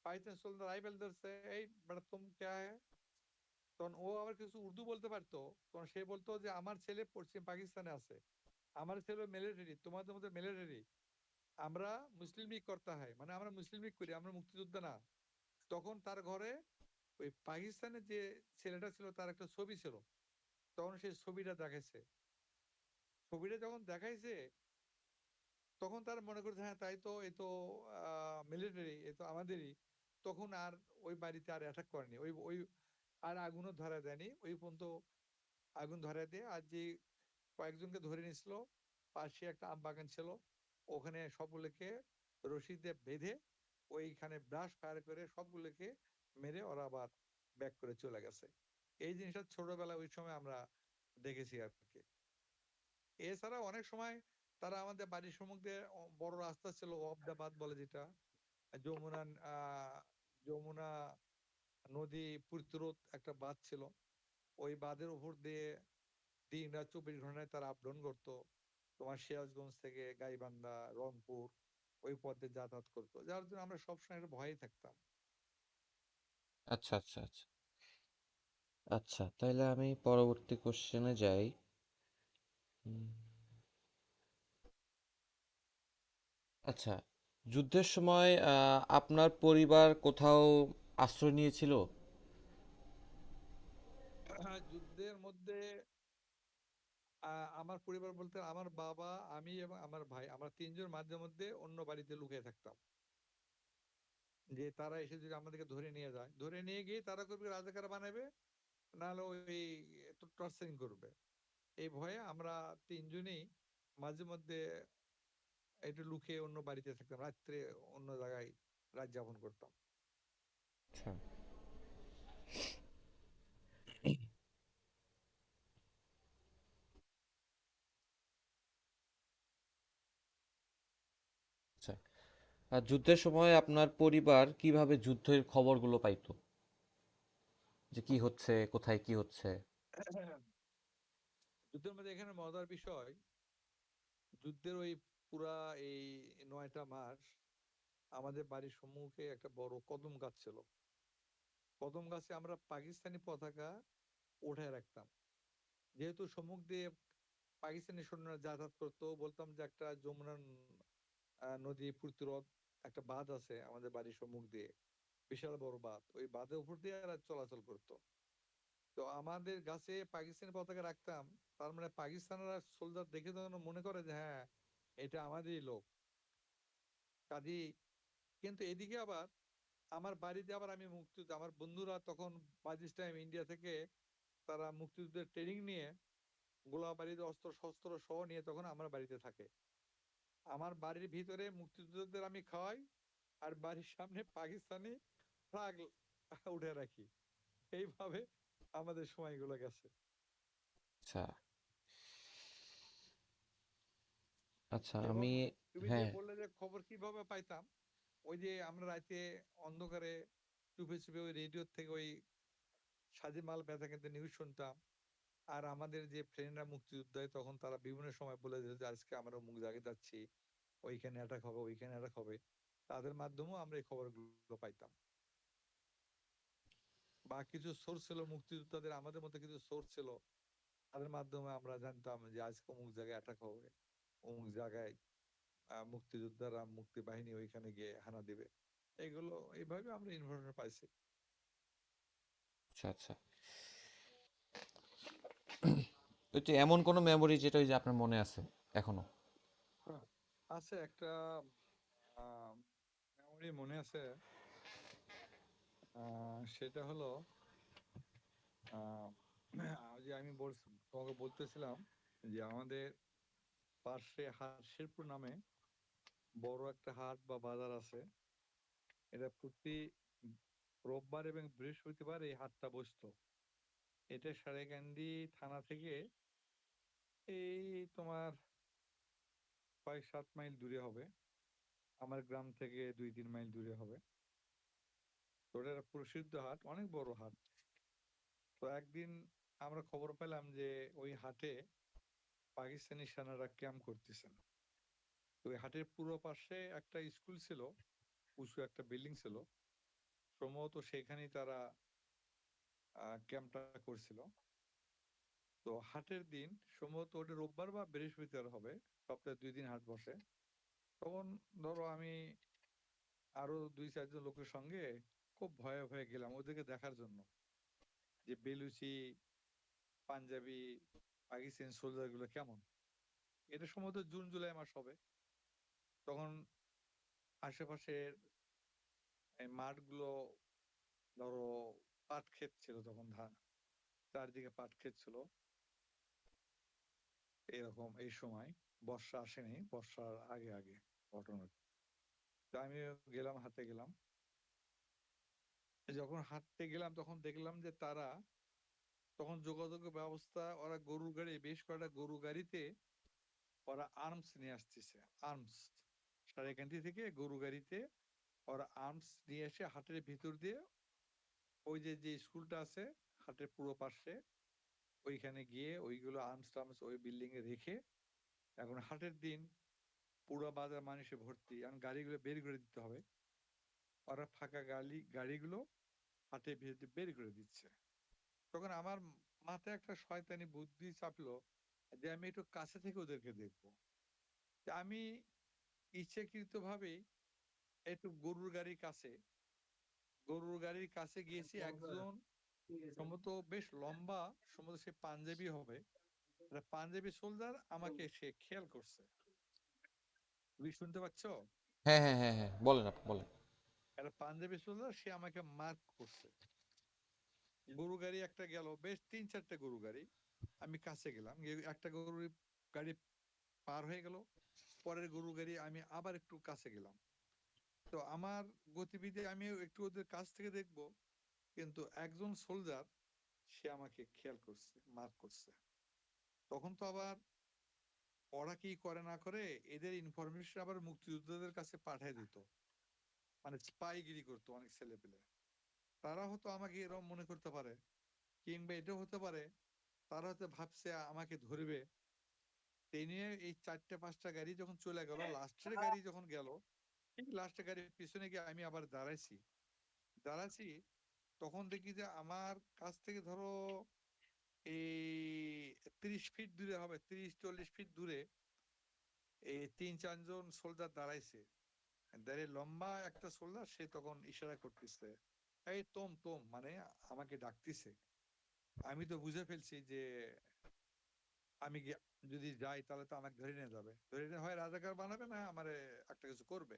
পাকিস্তান সোলজার রাইফেল ধরছে, এই বেটা তুম ক্যা হ্যায়। তখন ও আবার কিছু উর্দু বলতে পারতো, তখন সে বলতো যে আমার ছেলে পশ্চিম পাকিস্তানে আছে, আমার ছেলে মিলিটারি, তোমাদের মধ্যে মিলিটারি, আমরা মুসলিম লীগ করতে হয়, মানে আমরা মুসলিম লীগ করি, আমরা মুক্তিযোদ্ধা না। তখন তার ঘরে ওই পাকিস্তানের যে ছেলেটা ছিল তার একটা ছবি ছিল, তখন সেই ছবিটা দেখাইছে। ছবিটা যখন দেখাইছে, তখন তার মনে করছে হ্যাঁ তাই তো, এই তো মিলিটারি, এ তো আমাদেরই। তখন আর ওই বাড়িতে আর অ্যাটাক করেনি, ওই ওই আর আগুনও ধরা দেয়নি ওই পর্যন্ত। আগুন ধরা দিয়ে আর যে কয়েকজনকে ধরে নিয়েছিল, পাশে একটা আম বাগান ছিল, ওখানে সবগুলোকে রশি দিয়ে বেঁধে ওইখানে ব্রাশ ফায়ার করে সবগুলোকে মেরে ওরা আবার ব্যাক করে চলে গেছে। এই জিনিসটা ছোটবেলায় ওই সময় আমরা দেখেছি আর কি। এছাড়া অনেক সময় তারা আমাদের বাড়ির সম্মুখে বড় রাস্তা ছিল, অবদাবাদ বলে যেটা, যমুনা যমুনা নদী প্রতিরোধ একটা বাঁধ ছিল, ওই বাঁধের উপর দিয়ে দিন রাত 24 ঘন্টায় তারা আপ ডাউন করতো। তোমার সিরাজগঞ্জ থেকে গাইবান্ধা, রংপুর, ওই পথে যাতায়াত করতো, যার জন্য আমরা সবসময় একটা ভয়েই থাকতাম। আচ্ছা আচ্ছা আচ্ছা। আচ্ছা, তাহলে আমি পরবর্তী কোশ্চেনে যাই। হুম, আচ্ছা, যুদ্ধের সময় আপনার পরিবার কোথাও আশ্রয় নিয়েছিল? যুদ্ধের মধ্যে আমার পরিবার বলতে আমার বাবা, আমি এবং আমার ভাই, আমরা তিনজন মাঝে মধ্যে অন্য বাড়িতে লুকিয়ে থাকতাম, যে তারা এসে যদি আমাদেরকে ধরে নিয়ে যায়, ধরে নিয়ে গিয়ে তারা করবে রাজাকার বানাবে, নাহলে ওই টর্চারিং করবে। এই ভয়ে আমরা তিনজনেই মাঝে মধ্যে একটু লুকিয়ে অন্য বাড়িতে থাকতাম, রাত্রে অন্য জায়গায় রাত যাপন করতাম। আচ্ছা আচ্ছা। আর যুদ্ধের সময় আপনার পরিবার কিভাবে যুদ্ধের খবরগুলো পাইতো, যে কি হচ্ছে, কোথায় কি হচ্ছে? যুদ্ধের মধ্যে এখানে মজার বিষয়, যুদ্ধের ওই পুরা এই 9টা মাস আমাদের বাড়ির সম্মুখে একটা বড় কদম গাছ ছিল। কদম গাছে আমরা পাকিস্তানি পতাকা উঠায় রাখতাম। যেহেতু সম্মুখ দিয়ে পাকিস্তানি সৈন্যরা যাতায়াত করতো, বলতাম যে একটা যমুনা নদী প্রতিরোধ একটা বাঁধ আছে আমাদের বাড়ির সম্মুখ দিয়ে, বিশাল বড় বাঁধ, ওই বাঁধের উপর দিয়ে এরা চলাচল করতো। তো আমাদের গাছে পাকিস্তানি পতাকা রাখতাম, তার মানে পাকিস্তানরা সোলজার দেখে যেন মনে করে যে হ্যাঁ, এটা আমাদেরই লোক। কাজী, কিন্তু এদিকে আবার আমার বাড়িতে আবার আমি মুক্তিযুদ্ধ, আমার বন্ধুরা তখন বাজিস টাইম ইন্ডিয়া থেকে তারা মুক্তিযুদ্ধের ট্রেনিং নিয়ে গোলাবারুদ অস্ত্র শস্ত্র সহ নিয়ে তখন আমার বাড়িতে থাকে। আমার বাড়ির ভিতরে মুক্তিযুদ্ধদের আমি খাওয়াই, আর বাড়ির সামনে পাকিস্তানি ফ্লাগ উঠে রাখি। এইভাবে আমাদের সময়গুলো গেছে। আচ্ছা আচ্ছা। এবং আমি তুমি যে হ্যাঁ। বললে যে খবর কিভাবে পাইতাম, ওই যে আমরা রাতে অন্ধকারে চুপে চুপে ওই রেডিও থেকে ওই সাজিমাল বেচা কিন্তু নিউজ শুনতাম। আর আমাদের যে ফ্রেন্ডরা মুক্তিযোদ্ধায় তখন তারা বিভিন্ন সময় বলে দিত যে আজকে আমরা অমুক জায়গায় যাচ্ছি, ওইখানে অ্যাটাক হবে, ওইখানে অ্যাটাক হবে। তাদের মাধ্যমেও আমরা এই খবরগুলো পাইতাম। বা কিছু সোর্স ছিল মুক্তিযোদ্ধাদের, আমাদের মধ্যে কিছু সোর্স ছিল, তাদের মাধ্যমে আমরা জানতাম যে আজকে অমুক জায়গায় অ্যাটাক হবে, অমুক জায়গায় মুক্তিযোদ্ধারা, মুক্তি বাহিনী ওইখানে গিয়ে হানা দিবে। এগুলো এইভাবে আমরা ইনফরমেশন পাইছি। আচ্ছা আচ্ছা। ওই যে এমন কোনো মেমোরি যেটা ওই যে আপনার মনে আছে এখনো? হ্যাঁ, আছে একটা মেমোরি মনে আছে। সেটা হলো আহ যে আমি তোমাকে বলতেছিলাম যে আমাদের পাশে হাট শেরপুর নামে বড় একটা হাট বা বাজার আছে। এটা প্রতি রোববার এবং বৃহস্পতিবার এই হাটটা বসতো। এটা সারেকান্দি থানা থেকে এই তোমার 6-7 মাইল দূরে হবে, আমার গ্রাম থেকে 2-3 মাইল দূরে হবে। তো এটা একটা প্রসিদ্ধ হাট, অনেক বড় হাট। তো একদিন আমরা খবর পেলাম যে ওই হাটে পাকিস্তানি সেনারা ক্যাম্প করতেছেন। তো ওই হাটের পুরো পাশে একটা স্কুল ছিল, উঁচু একটা বিল্ডিং ছিল, সম্ভবত সেখানেই তারা ক্যাম্পটা করছিল। তো হাটের দিন সম্ভবত ওটা রোববার বা বৃহস্পতিবার হবে, সপ্তাহে 2 দিন হাট বসে। তখন ধরো আমি আরো 2-4 জন লোকের সঙ্গে খুব ভয়ে ভয়ে গেলাম ওদেরকে দেখার জন্য, যে বেলুচি, পাঞ্জাবি, পাকিস্তানি সোলজার গুলো কেমন। এটা সম্ভবত জুন জুলাই মাস হবে। তখন আশেপাশের এই মাঠগুলো, ধরো পাট ক্ষেত ছিল তখন, ধান, চারদিকে পাট ক্ষেত ছিল। এরকম এই সময় বর্ষা আসেনি, বর্ষার আগে আগে ঘটনা। তো আমি গেলাম, হাতে গেলাম। যখন হাঁটতে গেলাম তখন দেখলাম যে তারা তখন যোগাযোগের ব্যবস্থা, ওরা গরুর গাড়ি, বেশ কয়েকটা গরু গাড়িতে ওরা আর্মস নিয়ে আসতেছে। আর্মস সারেকান্দি থেকে গরু গাড়িতে ওরা আর্মস নিয়ে এসে হাটের ভিতর দিয়ে ওই যে যে স্কুলটা আছে হাটের পুরো পাশে, ওইখানে গিয়ে ওইগুলো আর্মস টার্মস ওই বিল্ডিং এ রেখে, এখন হাটের দিন পুরো বাজার মানুষে ভর্তি, এখন গাড়িগুলো বের করে দিতে হবে। ওরা ফাঁকা গাড়িগুলো হাটের ভিতরে বের করে দিচ্ছে। তখন আমার মাথায় একটা শয়তানি বুদ্ধি চাপলো যে আমি একটু কাছে থেকে ওদেরকে দেখবো। তা আমি ইচ্ছাকৃত ভাবে একটু গরুর গাড়ির কাছে, গরুর গাড়ির কাছে গিয়েছি, একজন সম্ভবত বেশ লম্বা, সম্ভবত সে পাঞ্জাবি হবে, একটা পাঞ্জাবি সোলজার আমাকে সে খেয়াল করছে। তুমি শুনতে পাচ্ছ? হ্যাঁ হ্যাঁ হ্যাঁ হ্যাঁ, বলেন, আপনি বলেন। একটা পাঞ্জাবি সোলজার সে আমাকে মার্ক করছে। গরু গাড়ি একটা গেল, বেশ 3-4টে গরু গাড়ি, আমি কাছে গেলাম, একটা গরুর গাড়ি পার হয়ে গেল, পরের গরু গাড়ি আমি আবার একটু কাছে গেলাম। তো আমার গতিবিধি আমি একটু ওদের কাছ থেকে দেখবো, কিন্তু একজন সোলজার সে আমাকে খেয়াল করছে, মার্ক করছে। তখন তো আবার ওরা কি করে না করে, এদের ইনফরমেশন আবার মুক্তিযোদ্ধাদের কাছে পাঠিয়ে দিত, মানে স্পাইগিরি করতো অনেক ছেলেপেলে। তারা হয়তো আমাকে এরকম মনে করতে পারে, কিংবা এটাও হতে পারে তারা হয়তো ভাবছে আমাকে ধরবে। এই নিয়ে এই 4-5টা গাড়ি যখন চলে গেল, লাস্টের গাড়ি যখন গেল, ঠিক লাস্টের গাড়ির পিছনে গিয়ে আমি আবার দাঁড়াইছি। তখন দেখি যে আমার কাছ থেকে ধরো এই 30 ফিট দূরে হবে, 30-40 ফিট দূরে এই 3-4জন সোলজার দাঁড়াইছে। দাঁড়িয়ে লম্বা একটা সোলজার সে তখন ইশারা করতেছে, এই তোম তোম, মানে আমাকে ডাকতেছে। আমি তো বুঝে ফেলছি যে আমি যদি যাই তাহলে তো আমাকে ধরে নিয়ে যাবে, ধরে নিয়ে হয় রাজাকার বানাবে, না আমারে একটা কিছু করবে।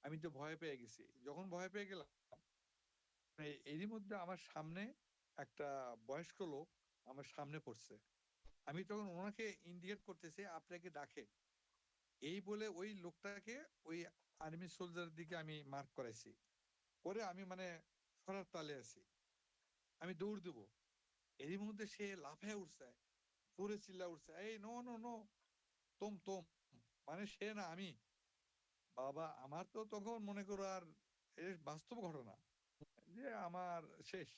আমি তো ভয় পেয়ে গেছি। যখন ভয় পেয়ে গেলাম, এরই মধ্যে আমার সামনে একটা বয়স্ক লোক আমার সামনে পড়ছে। আমি তখন ওনাকে ইন্ডিকেট করতেছি, আপনাকে ডাকে, এই বলে ওই লোকটাকে ওই আর্মি সোলজার দিকে আমি মার্ক করাইছি। করে আমি মানে সরার তালে আছি, আমি দৌড় দেবো। এরই মধ্যে সে লাফায় উঠছে, জোরে চিল্লা উঠছে, এই নো নো নো, তোম তোম, মানে সে না আমি। বাবা, আমার তো তখন মনে করো আর বাস্তব ঘটনা যে আমার শেষ।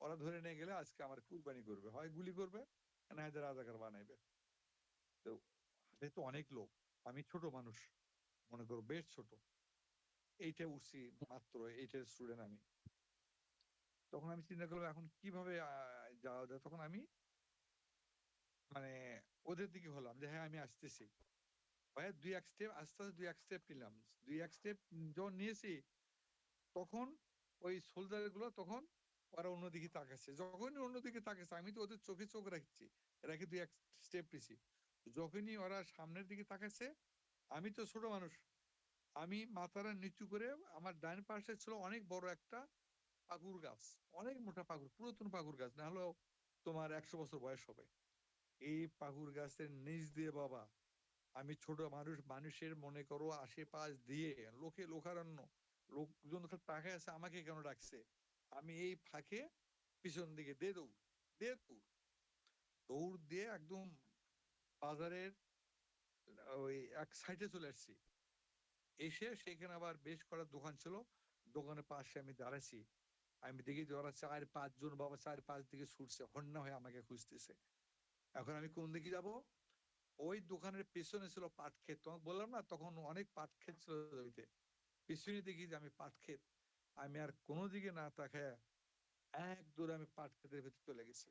ওরা ধরে নিয়ে গেলে আজকে আমার কুরবানি করবে, হয় গুলি করবে, না হয় রাজাকার বানাইবে। তো হাতে তো অনেক লোক, আমি ছোট মানুষ, মনে করো বেশ ছোট, এইটা উঠছি, মাত্র এইটার স্টুডেন্ট আমি। তখন আমি চিন্তা করলাম এখন কিভাবে যাওয়া যায়। তখন আমি মানে ওদের দিকে হলাম যে হ্যাঁ আমি আসতেছি, ভাইয়া 2-1 স্টেপ আস্তে আস্তে 2-1 স্টেপ নিলাম। 2-1 স্টেপ যখন নিয়েছি, তখন ওই সোলজার গুলো তখন ওরা অন্যদিকে তাকাচ্ছে। যখনই অন্যদিকে তাকাচ্ছে, আমি তো ওদের চোখে চোখ রাখছি, রেখে 2-1 স্টেপ নিছি। যখনই ওরা সামনের দিকে তাকাচ্ছে, আমি তো ছোট মানুষ, আমি মাথাটা নিচু করে, আমার ডান পাশে ছিল অনেক বড় একটা পাকুর গাছ, অনেক মোটা পাকুর, পুরাতন পাকুর গাছ, না হলেও তোমার 100 বছর বয়স হবে। এই পাকুর গাছের নিচ দিয়ে বাবা, আমি ছোট মানুষ, মানুষের মনে করো আশেপাশ দিয়ে লোকে লোকারণ্য, লোকজন তাকায় আছে আমাকে কেন ডাকছে। আমি এই ফাঁকে পিছন দিকে দে দৌড় দৌড় দিয়ে একদম বাজারের ওই এক সাইডে চলে আসছি। এসে সেখানে আবার বেশ করা দোকান ছিল, দোকানের পাশে আমি দাঁড়াইছি। আমি দেখি যে ওরা 4-5 জন বাবা 4-5 দিকে ছুটছে, হন্যা হয়ে আমাকে খুঁজতেছে। এখন আমি কোন দিকে যাব? ওই দোকানের পেছনে ছিল পাট ক্ষেত, তোমাকে বললাম না তখন অনেক পাট ক্ষেত ছিল জমিতে। পিছনে দেখি যে আমি পাট ক্ষেত, আমি আর কোনো দিকে না তাকায় এক দৌড়ে আমি পাট ক্ষেতের ভেতর চলে গেছি।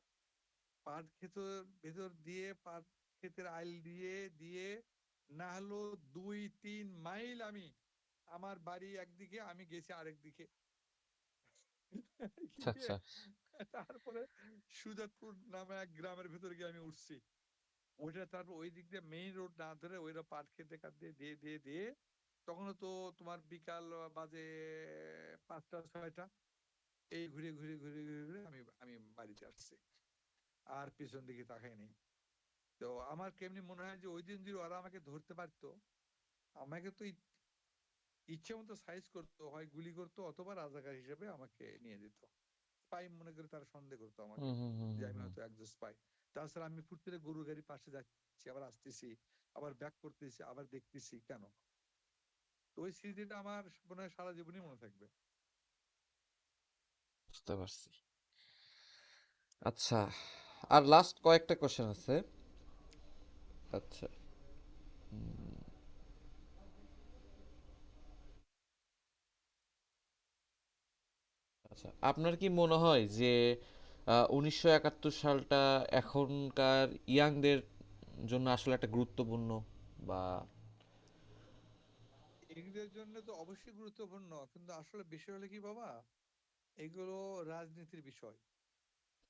পাট ক্ষেতের ভেতর দিয়ে, পাট ক্ষেতের আইল দিয়ে দিয়ে না হলো 2-3 মাইল আমি, আমার বাড়ি একদিকে, আমি গেছি আরেক দিকে। আচ্ছা গিয়ে আচ্ছা। তারপরে সুজাতপুর নামে এক গ্রামের ভেতর গিয়ে আমি উঠছি। ওইটা তারপর ওই দিক দিয়ে মেইন রোড না ধরে ওইটা পাট খেতে খাতে দিয়ে দিয়ে দিয়ে তখন তো তোমার বিকাল বাজে 5টা 6টা, এই ঘুরে ঘুরে ঘুরে ঘুরে ঘুরে আমি আমি বাড়িতে আসছি, আর পিছন দিকে তাকাইনি। তো আমার কেমনি মনে হয় যে ওই দিন যদি ওরা আমাকে ধরতে পারতো, আমাকে তো ইচ্ছে মতো সাইজ করতো, হয় গুলি করতো অথবা রাজাকার হিসেবে আমাকে নিয়ে যেত। স্পাই মনে করে তারা সন্দেহ করতো আমাকে, হুম হুম হুম যে হুম আমি হুম। হয়তো একজন স্পাই। তাছাড়া আমি ফুটতে গরুর গাড়ির পাশে যাচ্ছি, আবার আসতেছি, আবার ব্যাক করতেছি, আবার দেখতেছি কেন। তো ওই স্মৃতিটা আমার মনে হয় সারা জীবনই মনে থাকবে। বুঝতে পারছি। আচ্ছা, আর লাস্ট কয়েকটা কোশ্চেন আছে। আচ্ছা। আচ্ছা, আপনার কি মনে হয় যে 1971 সালটা এখনকার ইয়াংদের জন্য আসলে একটা গুরুত্বপূর্ণ, বা ইংরেজদের জন্য তো অবশ্যই গুরুত্বপূর্ণ, কিন্তু আসলে বিষয় হলো কি বাবা, এগুলো রাজনীতির বিষয়।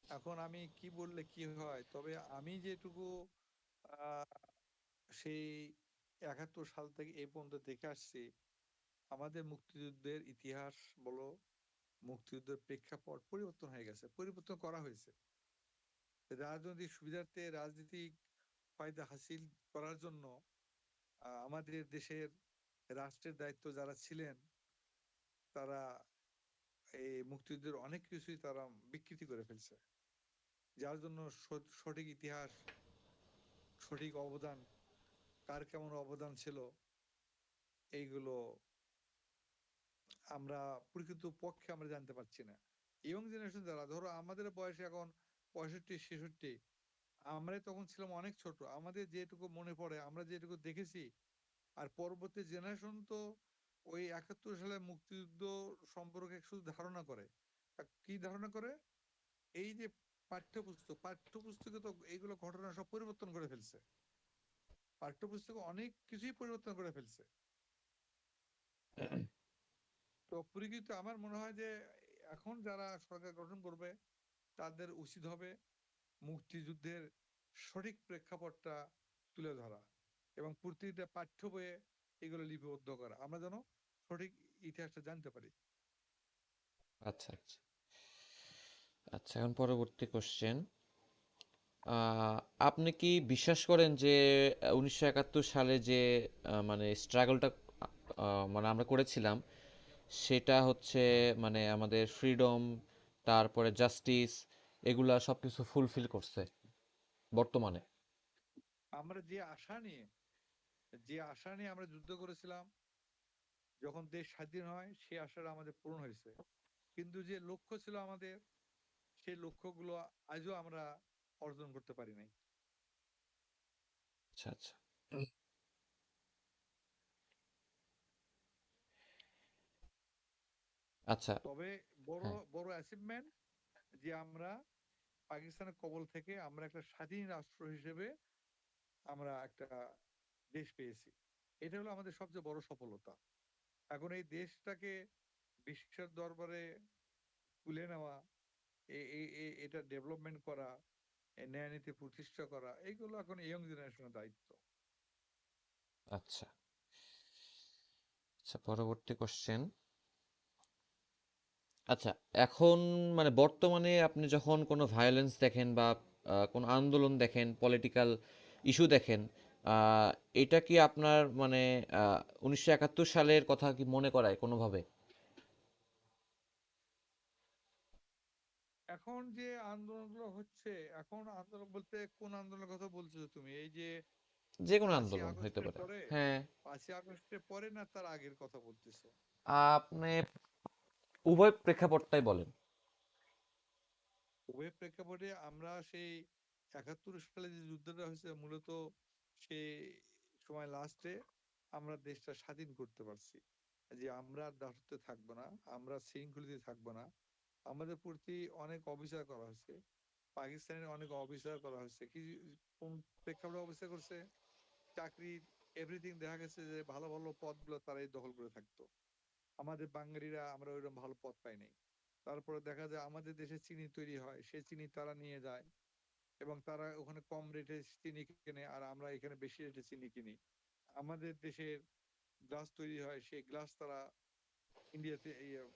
এখন আমি কি বললে কি হয়, তবে আমি যেটুকু আহ সেই 71 সাল থেকে এই পর্যন্ত দেখে আসছি, আমাদের মুক্তিযুদ্ধের ইতিহাস বলো, মুক্তিযুদ্ধের প্রেক্ষাপট পরিবর্তন হয়ে গেছে, পরিবর্তন করা হয়েছে রাজনৈতিক সুবিধার্থে, রাজনীতিক ফায়দা হাসিল করার জন্য। আমাদের দেশের রাষ্ট্রের দায়িত্ব যারা ছিলেন, তারা এই মুক্তিযুদ্ধের অনেক কিছুই তারা বিকৃতি করে ফেলছে, যার জন্য সঠিক ইতিহাস, সঠিক অবদান, কার কেমন অবদান ছিল, এইগুলো আমরা প্রকৃত পক্ষে আমরা জানতে পারছি না। ইয়ং জেনারেশন যারা, ধরো আমাদের বয়স এখন 65 66, আমরাই তখন ছিলাম অনেক ছোট, আমাদের যেটুকু মনে পড়ে, আমরা যেটুকু দেখেছি। আর পরবর্তী জেনারেশন তো ওই 71 সালে মুক্তিযুদ্ধ সম্পর্কে শুধু ধারণা করে। কি ধারণা করে? এই যে পাঠ্যপুস্তকে তো এইগুলো ঘটনা সব পরিবর্তন করে ফেলছে, পাঠ্যপুস্তকে অনেক কিছুই পরিবর্তন করে ফেলছে। তো পরিচিত আমার মনে হয় যে এখন যারা সরকার গঠন করবে, তাদের উচিত হবে মুক্তিযুদ্ধের সঠিক প্রেক্ষাপটটা তুলে ধরা, এবং প্রতিটা পাঠ্য বইয়ে এগুলো লিপিবদ্ধ করা, আমরা যেন সঠিক ইতিহাসটা জানতে পারি। আচ্ছা আচ্ছা। আচ্ছা, এখন পরবর্তী কোশ্চেন। আহ, আপনি কি বিশ্বাস করেন যে 1971 সালে যে মানে স্ট্রাগলটা মানে আমরা করেছিলাম, সেটা হচ্ছে মানে আমাদের ফ্রিডম, তারপরে জাস্টিস, এগুলা সবকিছু ফুলফিল করছে বর্তমানে? আমরা যে আশা নিয়ে আমরা যুদ্ধ করেছিলাম, যখন দেশ স্বাধীন হয়, সেই আশাটা আমাদের পূরণ হয়েছে। কিন্তু যে লক্ষ্য ছিল আমাদের, সেই লক্ষ্যগুলো আজও আমরা অর্জন করতে পারি নাই। আচ্ছা আচ্ছা। আচ্ছা। তবে বড় হ্যাঁ। বড় অ্যাচিভমেন্ট যে আমরা পাকিস্তানের কবল থেকে আমরা একটা স্বাধীন রাষ্ট্র হিসেবে আমরা একটা দেশ পেয়েছি। এটা হলো আমাদের সবচেয়ে বড় সফলতা। এখন এই দেশটাকে বিশ্বের দরবারে তুলে নেওয়া, এটা ডেভেলপমেন্ট করা, এই ন্যায় নীতি প্রতিষ্ঠা করা, এইগুলো এখন ইয়ং জেনারেশনের দায়িত্ব। আচ্ছা আচ্ছা, পরবর্তী কোশ্চেন। আচ্ছা, এখন মানে বর্তমানে আপনি যখন কোনো ভায়োলেন্স দেখেন বা কোনো আন্দোলন দেখেন, পলিটিক্যাল ইস্যু দেখেন, আহ, এটা কি আপনার মানে 1971 সালের কথা কি মনে করায় কোনোভাবে? এখন যে আন্দোলনগুলো হচ্ছে, এখন আন্দোলন বলতে কোন আন্দোলনের কথা বলছো তুমি? এই যে যে কোনো পাঁচই আন্দোলন হইতে আগস্টের পারে। পরে, হ্যাঁ। 5ই আগস্টের পরে না তার আগের কথা বলতেছো? আপনি উভয় প্রেক্ষাপটটাই বলেন। উভয় প্রেক্ষাপটে আমরা সেই 71 সালে যে যুদ্ধটা হয়েছে, মূলত সেই সময় লাস্টে আমরা দেশটা স্বাধীন করতে পারছি, যে আমরা আর দাসত্বে থাকবো না, আমরা শৃঙ্খলিত থাকবো না। আমাদের প্রতি অনেক অবিচার করা হয়েছে, পাকিস্তানের অনেক অবিচার করা হয়েছে। কি কোন প্রেক্ষাপটে অবিচার করছে? চাকরির এভরিথিং দেখা গেছে যে ভালো ভালো পদগুলো তারাই দখল করে থাকতো, আমাদের বাঙালিরা আমরা ওইরকম ভালো পদ পাই নাই। তারপরে দেখা যায় আমাদের দেশে চিনি তৈরি হয়, সেই চিনি তারা নিয়ে যায়, এবং তারা ওখানে কম রেটে চিনি কিনে, আর আমরা এখানে বেশি রেটে চিনি কিনি। আমাদের দেশের গ্লাস তৈরি হয়, সেই গ্লাস তারা ইন্ডিয়াতে,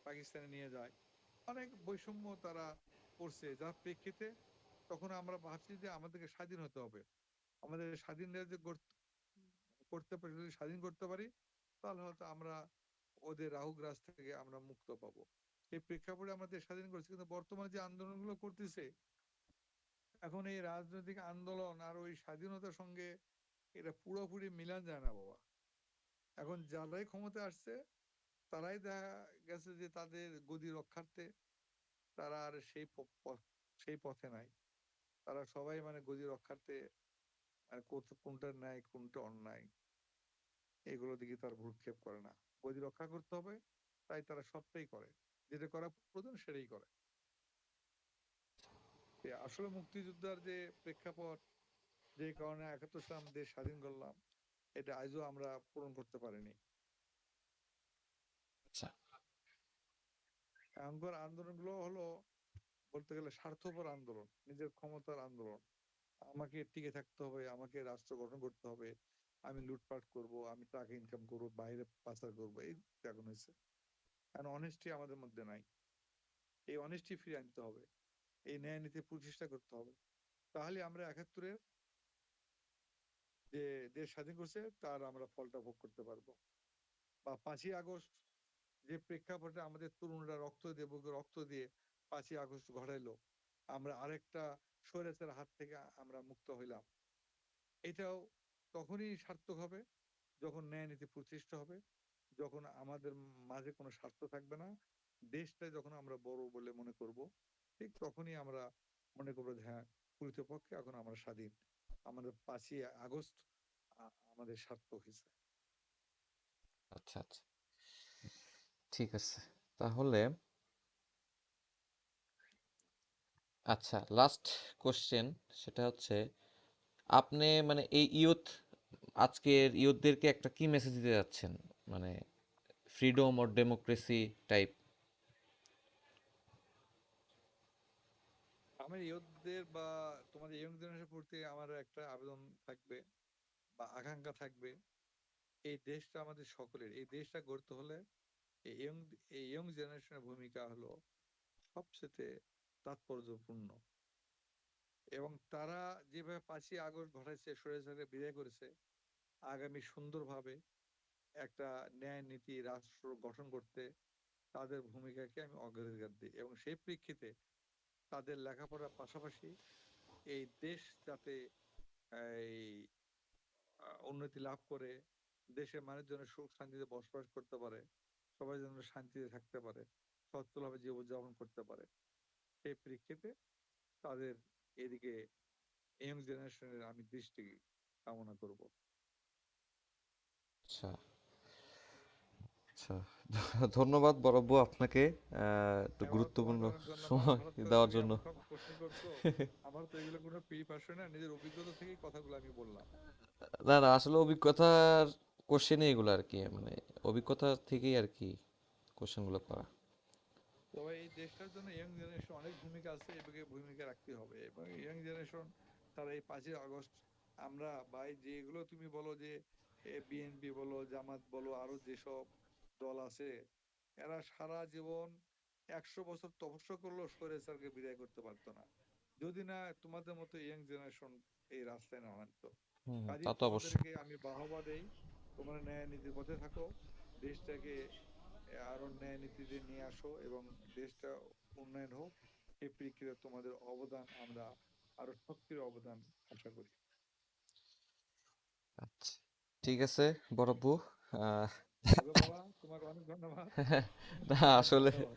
পাকিস্তানে নিয়ে যায়। অনেক বৈষম্য তারা করছে, যার প্রেক্ষিতে তখন আমরা ভাবছি যে আমাদেরকে স্বাধীন হতে হবে। আমাদের স্বাধীন রাজ্য করতে পারি, যদি স্বাধীন করতে পারি, তাহলে হয়তো আমরা ওদের রাহু গ্রাস থেকে আমরা মুক্ত পাবো। এই প্রেক্ষাপটে আমরা দেশ স্বাধীন করছি, কিন্তু বর্তমানে যে আন্দোলনগুলো করতেছে, এখন এই রাজনৈতিক আন্দোলন আর ওই স্বাধীনতার সঙ্গে এটা পুরোপুরি মিলান যায় না বাবা। এখন যারাই ক্ষমতা আসছে, তারাই দেখা গেছে যে তাদের গদি রক্ষার্থে তারা আর সেই পথে নাই। তারা সবাই মানে গদি রক্ষার্থে, মানে কোনটা ন্যায় কোনটা অন্যায়, এগুলো দিকে তার ভ্রুক্ষেপ করে না। গদি রক্ষা করতে হবে, তাই তারা সবটাই করে, যেটা করা প্রয়োজন সেটাই করে। আসলে মুক্তিযোদ্ধার যে প্রেক্ষাপট, যে কারণে 71 সালে আমরা দেশ স্বাধীন করলাম, এটা আজও আমরা পূরণ করতে পারিনি। এখনকার আন্দোলনগুলো হলো বলতে গেলে স্বার্থপর আন্দোলন, নিজের ক্ষমতার আন্দোলন। আমাকে টিকে থাকতে হবে, আমাকে রাষ্ট্র গঠন করতে হবে, আমি লুটপাট করব, আমি টাকা ইনকাম করব, বাইরে পাচার করব, এই এখন হয়েছে। কারণ অনেস্টি আমাদের মধ্যে নাই। এই অনেস্টি ফিরে আনতে হবে, এই ন্যায় নীতি প্রতিষ্ঠা করতে হবে। তাহলে আমরা ৭১-এর যে দেশ স্বাধীন করছে তার আমরা ফলটা ভোগ করতে পারবো। বা ৫ই আগস্ট যে প্রেক্ষাপটে আমাদের তরুণরা রক্ত দিয়ে, বুকে রক্ত দিয়ে ৫ই আগস্ট ঘটাইলো, আমরা আরেকটা স্বৈরাচারের হাত থেকে আমরা মুক্ত হইলাম। এটাও তখনই সার্থক হবে যখন ন্যায় নীতি প্রতিষ্ঠা হবে, যখন আমাদের মাঝে কোনো স্বার্থ থাকবে না, দেশটা যখন আমরা বড় বলে মনে করব, ঠিক তখনই আমরা মনে করবো যে হ্যাঁ, প্রকৃতপক্ষে এখন আমরা স্বাধীন, আমাদের ৫ই আগস্ট আমাদের সার্থক হয়েছে। আচ্ছা আচ্ছা, ঠিক আছে। তাহলে আচ্ছা, লাস্ট কোশ্চেন, সেটা হচ্ছে আপনি মানে এই আজকের ইয়ুথদেরকে একটা কি মেসেজ দিতে যাচ্ছেন, মানে ফ্রিডম অর ডেমোক্রেসি টাইপ? আমার ইয়ুথদের বা তোমাদের ইয়ং জেনারেশনের প্রতি আমার একটা আবেদন থাকবে বা আকাঙ্ক্ষা থাকবে, এই দেশটা আমাদের সকলের। এই দেশটা গড়তে হলে এই ইয়ং জেনারেশনের ভূমিকা হলো সবচেয়ে তাৎপর্যপূর্ণ। এবং তারা যেভাবে ৫ই আগস্ট ঘটাইছে, স্বৈরাচারকে বিদায় করেছে, আগামী সুন্দরভাবে একটা ন্যায় নীতি রাষ্ট্র গঠন করতে তাদের ভূমিকাকে আমি অগ্রাধিকার দিই। এবং সেই প্রেক্ষিতে তাদের লেখাপড়ার পাশাপাশি এই দেশ যাতে এই উন্নতি লাভ করে, দেশের মানুষ যেন সুখ শান্তিতে বসবাস করতে পারে, সবাই যেন শান্তিতে থাকতে পারে, সচ্ছলভাবে জীবনযাপন করতে পারে, সেই প্রেক্ষিতে তাদের এদিকে ইয়ং জেনারেশনের আমি দৃষ্টি কামনা করব। আচ্ছা আচ্ছা, ধন্যবাদ বড়ব্বু আপনাকে একটু হ্যাঁ, গুরুত্বপূর্ণ তোমাকে অনেক ধন্যবাদ। সময় হঠাৎ করে দেওয়ার তুমি জন্য। এমন সব কোশ্চেন করছো, আমার তো এগুলো কোনো প্রিপারেশন না, নিজের অভিজ্ঞতা থেকেই কথাগুলো আমি বললাম। না না, আসলে অভিজ্ঞতার কোশ্চেনই এগুলো আর কি, মানে অভিজ্ঞতা থেকেই আর কি কোশ্চেনগুলো করা। তবে এই দেশটার জন্য ইয়ং জেনারেশন অনেক ভূমিকা আছে, এদিকে ভূমিকা রাখতে হবে। এবং ইয়ং জেনারেশন তারা এই ৫ই আগস্ট আমরা বা এই যেগুলো তুমি বলো যে বিএনপি বলো, জামাত বলো, আরো যেসব দল আছে, এরা সারা জীবন ১০০ বছর তপস্যা করলেও স্বৈরাচারকে বিদায় করতে পারতো না, যদি না তোমাদের মতো ইয়ং জেনারেশন এই রাস্তায় না আনতো। হুম, তা কাজেই তো অবশ্যই। তোমাদেরকে আমি বাহবা দেই, তোমরা ন্যায় নীতির পথে থাকো, দেশটাকে আরো ন্যায় নীতিতে নিয়ে আসো এবং দেশটা উন্নয়ন হোক। এই প্রেক্ষিতে তোমাদের অবদান আমরা আরো সক্রিয় অবদান আশা করি। আচ্ছা, ঠিক আছে বড়ব্বু। আহ, ওকে বাবা, তোমাকে অনেক ধন্যবাদ। না ঠিক আছে, আসলে ধন্যবাদ।